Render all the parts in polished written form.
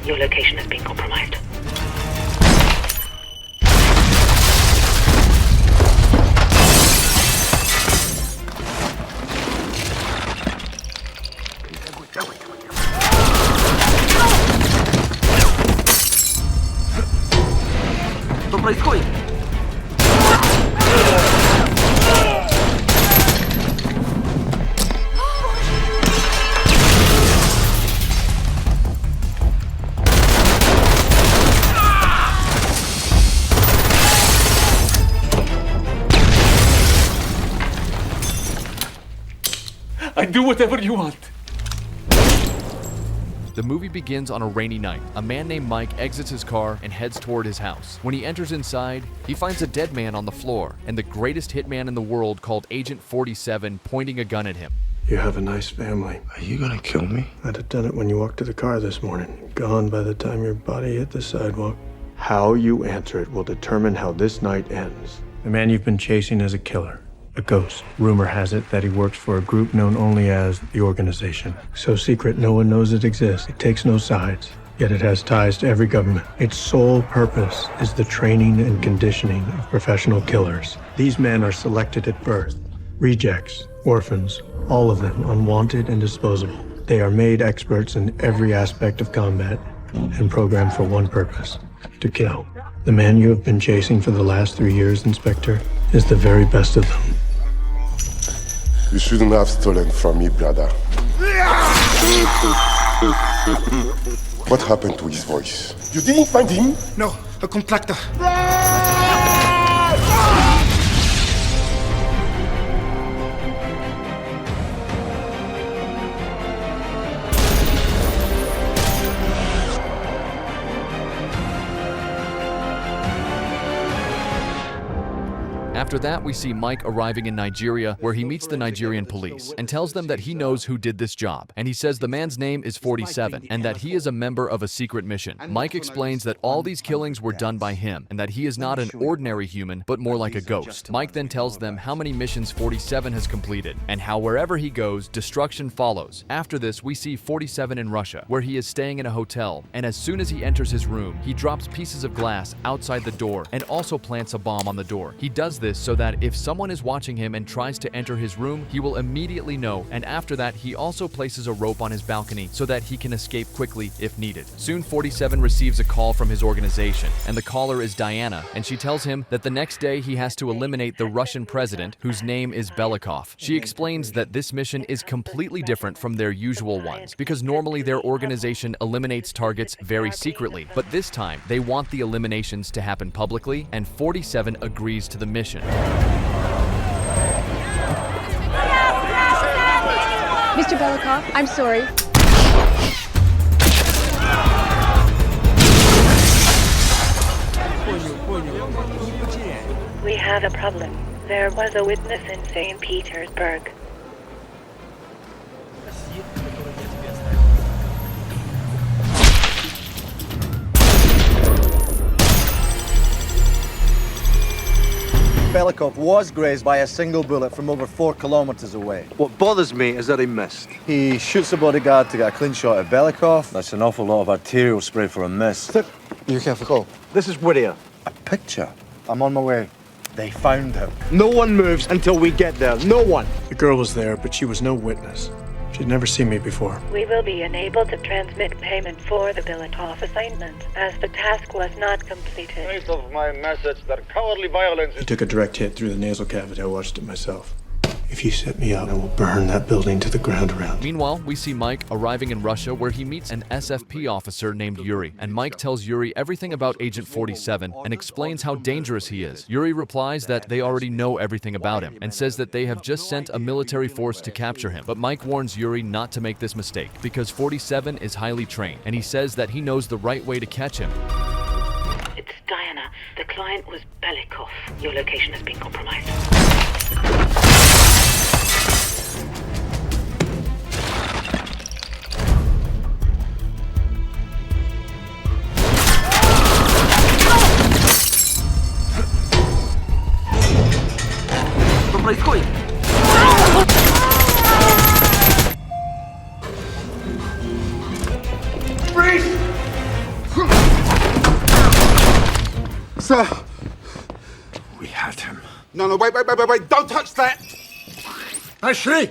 Your location has been compromised. Что происходит? I do whatever you want. The movie begins on a rainy night. A man named Mike exits his car and heads toward his house. When he enters inside, he finds a dead man on the floor and the greatest hitman in the world called Agent 47 pointing a gun at him. You have a nice family. Are you gonna kill me? I'd have done it when you walked to the car this morning. Gone by the time your body hit the sidewalk. How you answer it will determine how this night ends. The man you've been chasing is a killer. A ghost. Rumor has it that he works for a group known only as the Organization. So secret no one knows it exists. It takes no sides, yet it has ties to every government. Its sole purpose is the training and conditioning of professional killers. These men are selected at birth. Rejects, orphans, all of them unwanted and disposable. They are made experts in every aspect of combat and programmed for one purpose: to kill. The man you have been chasing for the last 3 years, Inspector, is the very best of them. You shouldn't have stolen from me, brother. What happened to his voice? You didn't find him? No, a contractor. After that, we see Mike arriving in Nigeria, where he meets the Nigerian police and tells them that he knows who did this job. And he says the man's name is 47 and that he is a member of a secret mission. Mike explains that all these killings were done by him and that he is not an ordinary human, but more like a ghost. Mike then tells them how many missions 47 has completed and how wherever he goes, destruction follows. After this, we see 47 in Russia, where he is staying in a hotel. And as soon as he enters his room, he drops pieces of glass outside the door and also plants a bomb on the door. He does this so that if someone is watching him and tries to enter his room, he will immediately know, and after that he also places a rope on his balcony so that he can escape quickly if needed. Soon 47 receives a call from his organization, and the caller is Diana, and she tells him that the next day he has to eliminate the Russian president, whose name is Belikov. She explains that this mission is completely different from their usual ones, because normally their organization eliminates targets very secretly, but this time they want the eliminations to happen publicly, and 47 agrees to the mission. Mr. Belikov, I'm sorry. We have a problem. There was a witness in St. Petersburg. Belikov was grazed by a single bullet from over 4 kilometers away. What bothers me is that he missed. He shoots the bodyguard to get a clean shot of Belikov. That's an awful lot of arterial spray for a miss. You careful, go. This is Whittier. A picture? I'm on my way. They found him. No one moves until we get there. No one. The girl was there, but she was no witness. She'd never seen me before. We will be unable to transmit payment for the Belikov assignment, as the task was not completed. Face of my message that cowardly violence He took a direct hit through the nasal cavity. I watched it myself. If you set me up, I will burn that building to the ground around. Meanwhile, we see Mike arriving in Russia, where he meets an SFP officer named Yuri, and Mike tells Yuri everything about Agent 47 and explains how dangerous he is. Yuri replies that they already know everything about him and says that they have just sent a military force to capture him. But Mike warns Yuri not to make this mistake because 47 is highly trained, and he says that he knows the right way to catch him. It's Diana. The client was Belikov. Your location has been compromised. Что происходит? Freeze! sir. We had him. No, wait. Don't touch that. Ashley!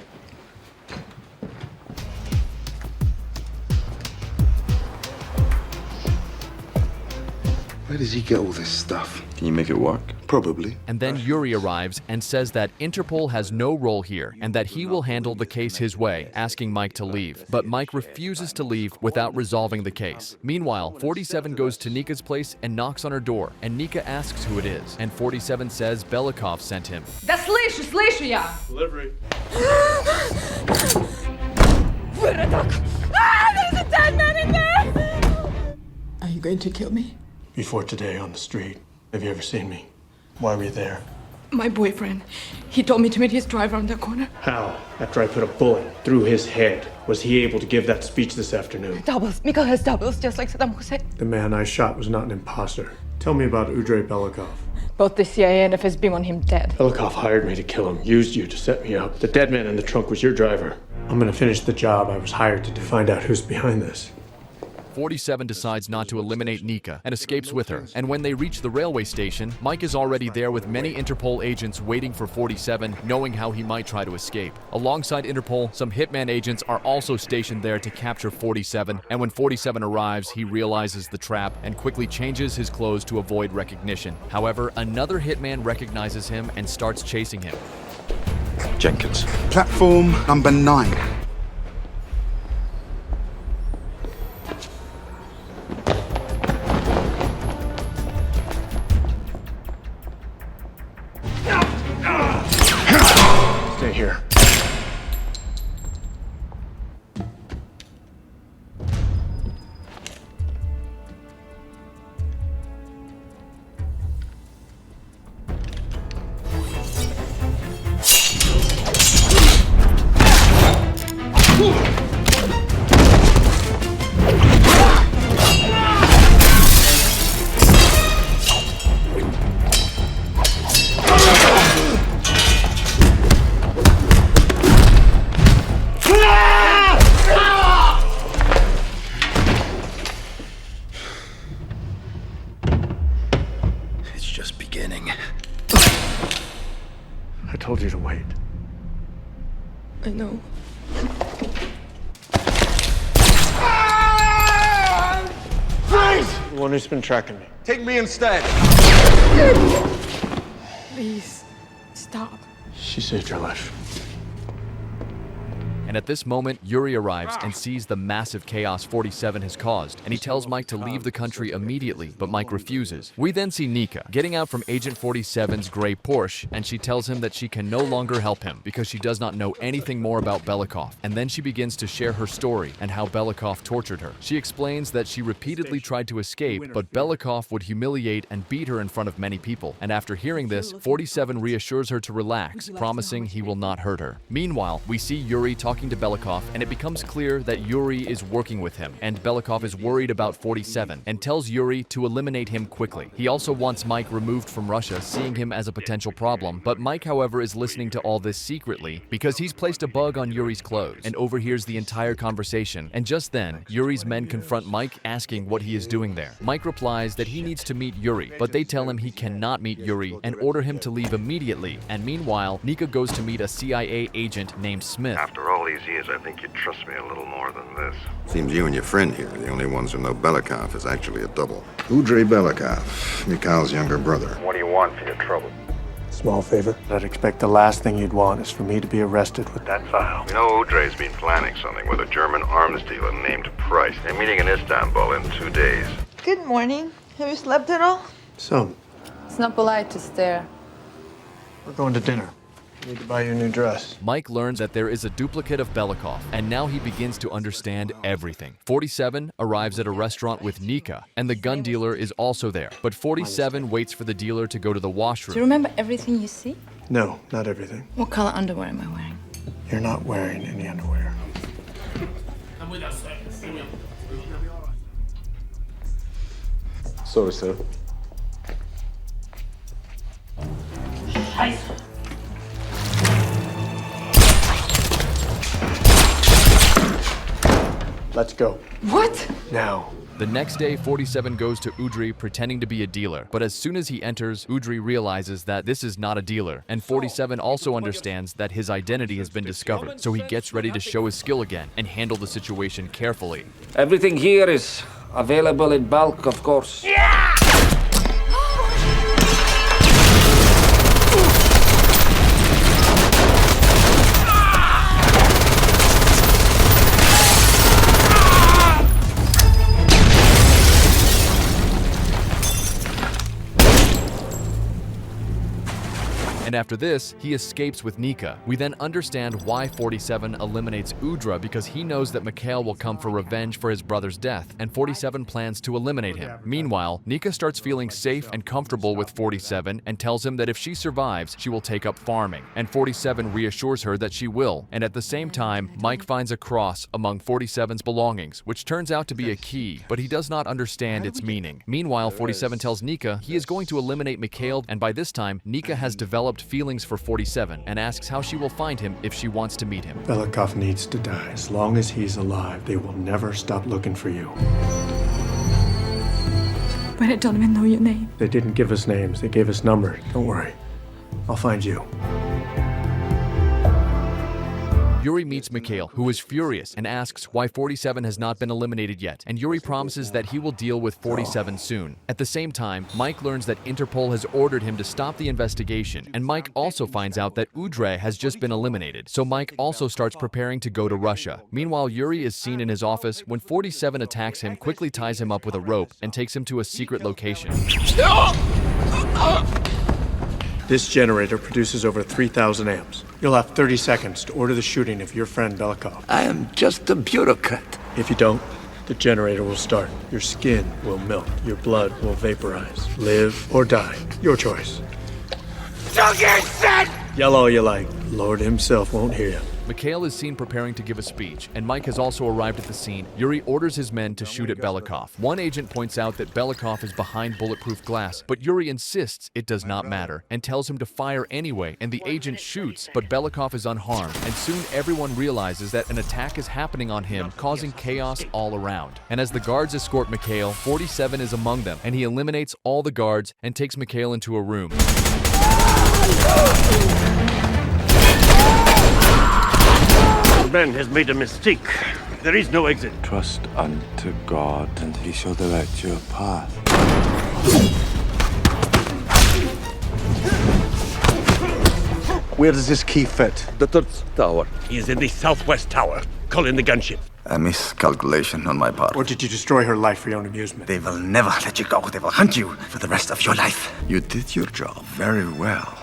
Where does he get all this stuff? Can you make it work? Probably. And then Yuri arrives and says that Interpol has no role here and that he will handle the case his way, asking Mike to leave. But Mike refuses to leave without resolving the case. Meanwhile, 47 goes to Nika's place and knocks on her door, and Nika asks who it is. And 47 says Belikov sent him. Да слышу я! Delivery. Выродок! There's a dead man in there! Are you going to kill me? Before today on the street. Have you ever seen me? Why were you there? My boyfriend. He told me to meet his driver on the corner. How? After I put a bullet through his head, was he able to give that speech this afternoon? Doubles. Mikhail has doubles, just like Saddam Hussein. The man I shot was not an imposter. Tell me about Udray Belikov. Both the CIA and FSB want him dead. Belikov hired me to kill him, used you to set me up. The dead man in the trunk was your driver. I'm gonna finish the job I was hired to do. Find out who's behind this. 47 decides not to eliminate Nika and escapes with her. And when they reach the railway station, Mike is already there with many Interpol agents waiting for 47, knowing how he might try to escape. Alongside Interpol, some Hitman agents are also stationed there to capture 47, and when 47 arrives, he realizes the trap and quickly changes his clothes to avoid recognition. However, another Hitman recognizes him and starts chasing him. Jenkins. Platform number 9. Stay here. I told you to wait. I know. Freeze! The one who's been tracking me. Take me instead. Please, stop. She saved your life. And at this moment, Yuri arrives and sees the massive chaos 47 has caused, and he tells Mike to leave the country immediately, but Mike refuses. We then see Nika getting out from Agent 47's gray Porsche, and she tells him that she can no longer help him because she does not know anything more about Belikov. And then she begins to share her story and how Belikov tortured her. She explains that she repeatedly tried to escape, but Belikov would humiliate and beat her in front of many people. And after hearing this, 47 reassures her to relax, promising he will not hurt her. Meanwhile, we see Yuri talking to Belikov, and it becomes clear that Yuri is working with him, and Belikov is worried about 47 and tells Yuri to eliminate him quickly. He also wants Mike removed from Russia, seeing him as a potential problem, but Mike, however, is listening to all this secretly because he's placed a bug on Yuri's clothes and overhears the entire conversation. And just then, Yuri's men confront Mike, asking what he is doing there. Mike replies that he needs to meet Yuri, but they tell him he cannot meet Yuri and order him to leave immediately. And meanwhile, Nika goes to meet a CIA agent named Smith. After all these years, I think you'd trust me a little more than this. Seems you and your friend here are the only ones who know Belikov is actually a double. Udray Belikov, Mikhail's younger brother. What do you want for your trouble? Small favor. I'd expect the last thing you'd want is for me to be arrested with that file. You know, Udray's been planning something with a German arms dealer named Price. They're meeting in Istanbul in 2 days. Good morning. Have you slept at all? Some. It's not polite to stare. We're going to dinner. I need to buy you a new dress. Mike learns that there is a duplicate of Belikov, and now he begins to understand everything. 47 arrives at a restaurant with Nika, and the gun dealer is also there. But 47 waits for the dealer to go to the washroom. Do you remember everything you see? No, not everything. What color underwear am I wearing? You're not wearing any underwear. Sorry, sir. Let's go. What? Now. The next day, 47 goes to Udry pretending to be a dealer, but as soon as he enters, Udry realizes that this is not a dealer, and 47 also understands that his identity has been discovered, so he gets ready to show his skill again and handle the situation carefully. Everything here is available in bulk, of course. Yeah! And after this, he escapes with Nika. We then understand why 47 eliminates Udra because he knows that Mikhail will come for revenge for his brother's death, and 47 plans to eliminate him. Meanwhile, Nika starts feeling safe and comfortable with 47 and tells him that if she survives, she will take up farming. And 47 reassures her that she will. And at the same time, Mike finds a cross among 47's belongings, which turns out to be a key, but he does not understand its meaning. Meanwhile, 47 tells Nika he is going to eliminate Mikhail, and by this time, Nika has developed feelings for 47 and asks how she will find him if she wants to meet him. Belikov needs to die. As long as he's alive, they will never stop looking for you. But I don't even know your name. They didn't give us names, they gave us numbers. Don't worry, I'll find you. Yuri meets Mikhail, who is furious and asks why 47 has not been eliminated yet, and Yuri promises that he will deal with 47 soon. At the same time, Mike learns that Interpol has ordered him to stop the investigation, and Mike also finds out that Udre has just been eliminated, so Mike also starts preparing to go to Russia. Meanwhile, Yuri is seen in his office when 47 attacks him, quickly ties him up with a rope, and takes him to a secret location. This generator produces over 3,000 amps. You'll have 30 seconds to order the shooting of your friend Belikov. I am just a bureaucrat. If you don't, the generator will start. Your skin will melt. Your blood will vaporize. Live or die. Your choice. Don't get set! Yell all you like. Lord himself won't hear you. Mikhail is seen preparing to give a speech, and Mike has also arrived at the scene. Yuri orders his men to shoot at Belikov. One agent points out that Belikov is behind bulletproof glass, but Yuri insists it does not matter, and tells him to fire anyway, and the agent shoots, but Belikov is unharmed, and soon everyone realizes that an attack is happening on him, causing chaos all around. And as the guards escort Mikhail, 47 is among them, and he eliminates all the guards and takes Mikhail into a room. Man has made a mistake. There is no exit. Trust unto God, and he shall direct your path. Where does this key fit? The third tower. He is in the southwest tower. Call in the gunship. A miscalculation on my part. Or did you destroy her life for your own amusement? They will never let you go. They will hunt you for the rest of your life. You did your job very well.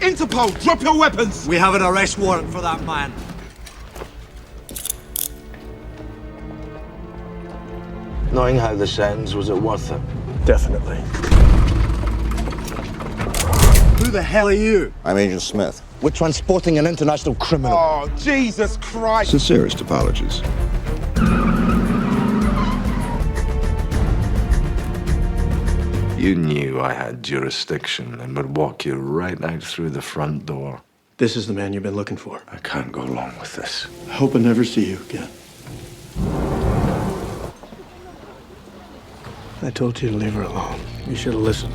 Interpol, drop your weapons! We have an arrest warrant for that man. Knowing how this ends, was it worth it? Definitely. Who the hell are you? I'm Agent Smith. We're transporting an international criminal. Oh, Jesus Christ! Sincerest apologies. You knew I had jurisdiction and would walk you right out through the front door. This is the man you've been looking for. I can't go along with this. I hope I never see you again. I told you to leave her alone. You should have listened.